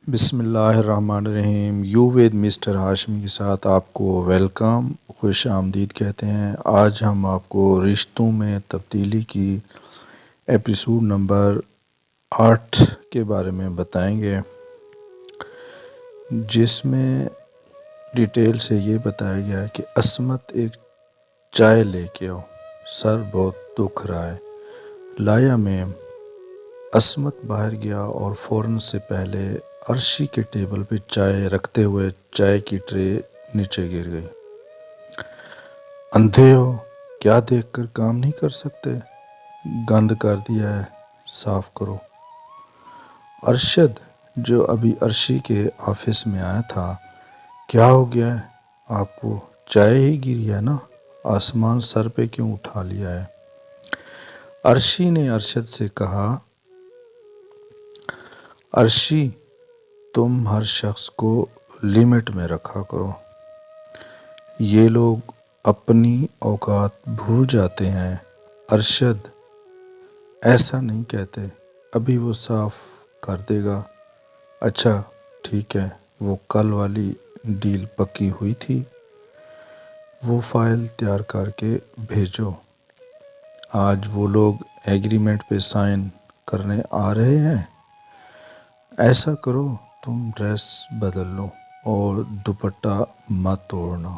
بسم اللہ الرحمن الرحیم۔ یو ود مسٹر ہاشمی کے ساتھ آپ کو ویلکم، خوش آمدید کہتے ہیں۔ آج ہم آپ کو رشتوں میں تبدیلی کی ایپیسوڈ نمبر 8 کے بارے میں بتائیں گے، جس میں ڈیٹیل سے یہ بتایا گیا ہے کہ عصمت ایک چائے لے کے آؤ، سر بہت دکھ رہا ہے۔ لایا میم۔ عصمت باہر گیا اور فوراً سے پہلے عرشی کے ٹیبل پہ چائے رکھتے ہوئے چائے کی ٹرے نیچے گر گئی۔ اندھے ہو کیا؟ دیکھ کر کام نہیں کر سکتے؟ گند کر دیا ہے، صاف کرو۔ ارشد جو ابھی عرشی کے آفس میں آیا تھا، کیا ہو گیا ہے آپ کو؟ چائے ہی گری ہے نا، آسمان سر پہ کیوں اٹھا لیا ہے؟ عرشی نے ارشد سے کہا، عرشی تم ہر شخص کو لمٹ میں رکھا کرو، یہ لوگ اپنی اوقات بھول جاتے ہیں۔ ارشد ایسا نہیں کہتے، ابھی وہ صاف کر دے گا۔ اچھا ٹھیک ہے، وہ کل والی ڈیل پکی ہوئی تھی، وہ فائل تیار کر کے بھیجو۔ آج وہ لوگ ایگریمنٹ پہ سائن کرنے آ رہے ہیں۔ ایسا کرو تم ڈریس بدل لو اور دوپٹہ مت توڑنا،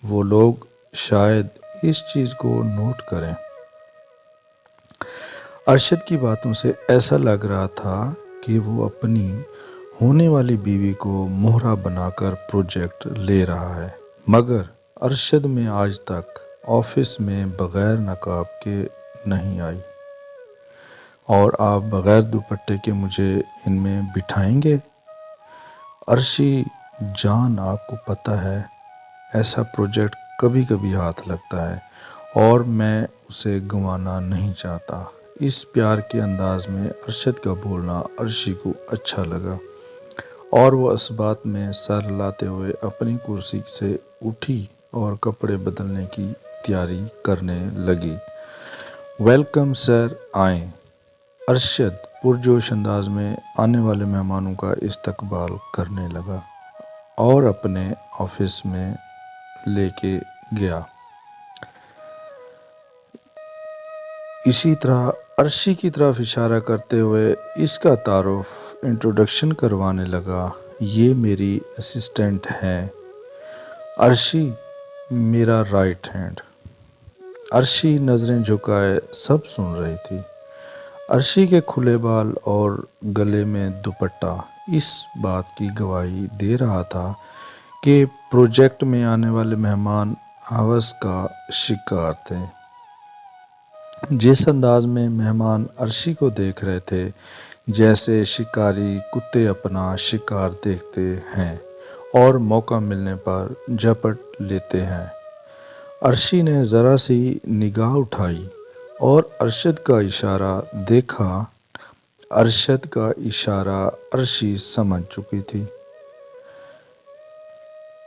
وہ لوگ شاید اس چیز کو نوٹ کریں۔ ارشد کی باتوں سے ایسا لگ رہا تھا کہ وہ اپنی ہونے والی بیوی کو مہرا بنا کر پروجیکٹ لے رہا ہے، مگر ارشد میں آج تک آفس میں بغیر نقاب کے نہیں آئی، اور آپ بغیر دوپٹے کے مجھے ان میں بٹھائیں گے؟ عرشی جان آپ کو پتہ ہے ایسا پروجیکٹ کبھی کبھی ہاتھ لگتا ہے اور میں اسے گنوانا نہیں چاہتا۔ اس پیار کے انداز میں ارشد کا بولنا عرشی کو اچھا لگا، اور وہ اس بات میں سر لاتے ہوئے اپنی کرسی سے اٹھی اور کپڑے بدلنے کی تیاری کرنے لگی۔ ویلکم سر، آئیں۔ ارشد پرجوش انداز میں آنے والے مہمانوں کا استقبال کرنے لگا اور اپنے آفس میں لے کے گیا۔ اسی طرح عرشی کی طرف اشارہ کرتے ہوئے اس کا تعارف، انٹروڈکشن کروانے لگا، یہ میری اسسٹنٹ ہیں، عرشی میرا رائٹ ہینڈ۔ عرشی نظریں جھکائے سب سن رہی تھی۔ عرشی کے کھلے بال اور گلے میں دوپٹہ اس بات کی گواہی دے رہا تھا کہ پروجیکٹ میں آنے والے مہمان ہوس کا شکار تھے۔ جس انداز میں مہمان عرشی کو دیکھ رہے تھے، جیسے شکاری کتے اپنا شکار دیکھتے ہیں اور موقع ملنے پر جھپٹ لیتے ہیں۔ عرشی نے ذرا سی نگاہ اٹھائی اور ارشد کا اشارہ دیکھا۔ ارشد کا اشارہ عرشی سمجھ چکی تھی۔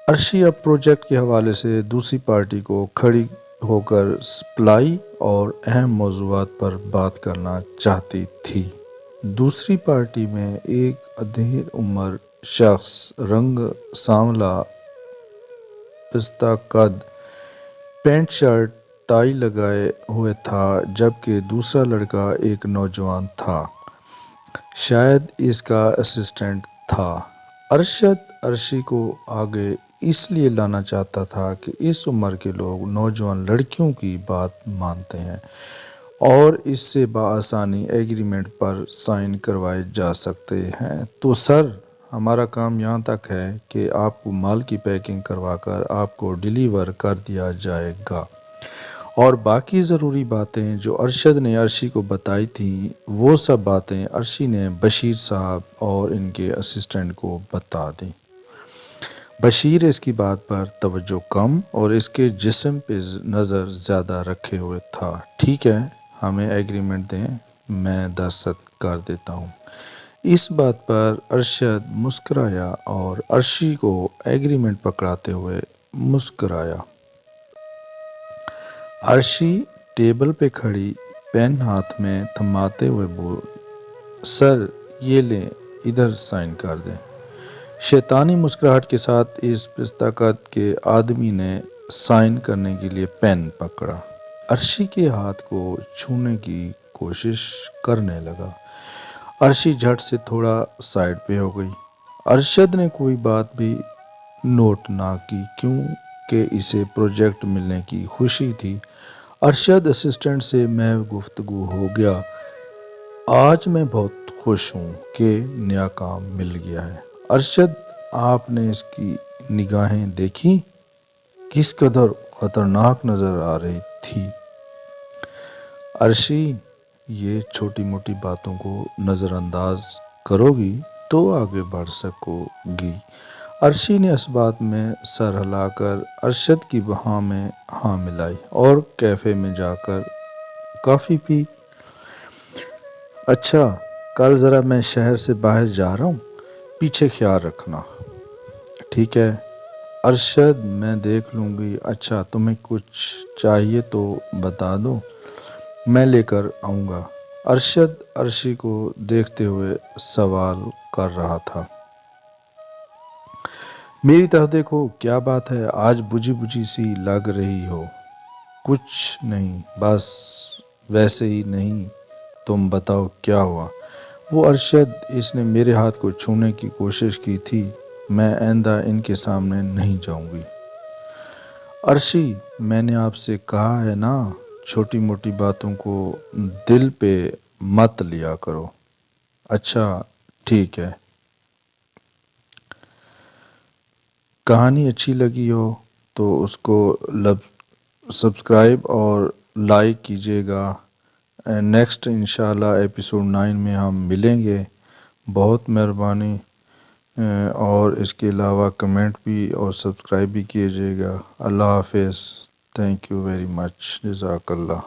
عرشی اب پروجیکٹ کے حوالے سے دوسری پارٹی کو کھڑی ہو کر سپلائی اور اہم موضوعات پر بات کرنا چاہتی تھی۔ دوسری پارٹی میں ایک ادھیڑ عمر شخص، رنگ سانولا، پستہ قد، پینٹ شرٹ ٹائی لگائے ہوئے تھا، جبکہ دوسرا لڑکا ایک نوجوان تھا، شاید اس کا اسسٹنٹ تھا۔ ارشد عرشی کو آگے اس لیے لانا چاہتا تھا کہ اس عمر کے لوگ نوجوان لڑکیوں کی بات مانتے ہیں اور اس سے بآسانی ایگریمنٹ پر سائن کروائے جا سکتے ہیں۔ تو سر، ہمارا کام یہاں تک ہے کہ آپ کو مال کی پیکنگ کروا کر آپ کو ڈیلیور کر دیا جائے گا، اور باقی ضروری باتیں جو ارشد نے عرشی کو بتائی تھیں، وہ سب باتیں عرشی نے بشیر صاحب اور ان کے اسسٹنٹ کو بتا دیں۔ بشیر اس کی بات پر توجہ کم اور اس کے جسم پہ نظر زیادہ رکھے ہوئے تھا۔ ٹھیک ہے، ہمیں ایگریمنٹ دیں، میں دستخط کر دیتا ہوں۔ اس بات پر ارشد مسکرایا اور عرشی کو ایگریمنٹ پکڑاتے ہوئے مسکرایا۔ عرشی ٹیبل پہ کھڑی پین ہاتھ میں تھماتے ہوئے بول، سر یہ لیں، ادھر سائن کر دیں۔ شیطانی مسکراہٹ کے ساتھ اس پستہ قد کے آدمی نے سائن کرنے کے لیے پین پکڑا۔ عرشی کے ہاتھ کو چھونے کی کوشش کرنے لگا۔ عرشی جھٹ سے تھوڑا سائڈ پہ ہو گئی۔ ارشد نے کوئی بات بھی نوٹ نہ کی کیونکہ اسے پروجیکٹ ملنے کی خوشی تھی۔ ارشد اسسٹنٹ سے محو گفتگو ہو گیا۔ آج میں بہت خوش ہوں کہ نیا کام مل گیا ہے۔ ارشد، آپ نے اس کی نگاہیں دیکھی؟ کس قدر خطرناک نظر آ رہی تھی۔ عرشی، یہ چھوٹی موٹی باتوں کو نظر انداز کرو گی تو آگے بڑھ سکو گی۔ عرشی نے اس بات میں سر ہلا کر ارشد کی بہا میں ہاں ملائی اور کیفے میں جا کر کافی پی۔ اچھا، کل ذرا میں شہر سے باہر جا رہا ہوں، پیچھے خیال رکھنا۔ ٹھیک ہے ارشد، میں دیکھ لوں گی۔ اچھا، تمہیں کچھ چاہیے تو بتا دو، میں لے کر آؤں گا۔ ارشد عرشی کو دیکھتے ہوئے سوال کر رہا تھا۔ میری طرف دیکھو، کیا بات ہے، آج بجھی بجھی سی لگ رہی ہو۔ کچھ نہیں، بس ویسے ہی نہیں، تم بتاؤ کیا ہوا۔ وہ ارشد، اس نے میرے ہاتھ کو چھونے کی کوشش کی تھی، میں آئندہ ان کے سامنے نہیں جاؤں گی۔ عرشی، میں نے آپ سے کہا ہے نا، چھوٹی موٹی باتوں کو دل پہ مت لیا کرو۔ اچھا ٹھیک ہے۔ کہانی اچھی لگی ہو تو اس کو سبسکرائب اور لائک کیجیے گا۔ نیکسٹ انشاءاللہ ایپیسوڈ 9 میں ہم ملیں گے۔ بہت مہربانی، اور اس کے علاوہ کمنٹ بھی اور سبسکرائب بھی کیجیے گا۔ اللہ حافظ۔ تھینک یو ویری مچ، جزاک اللہ۔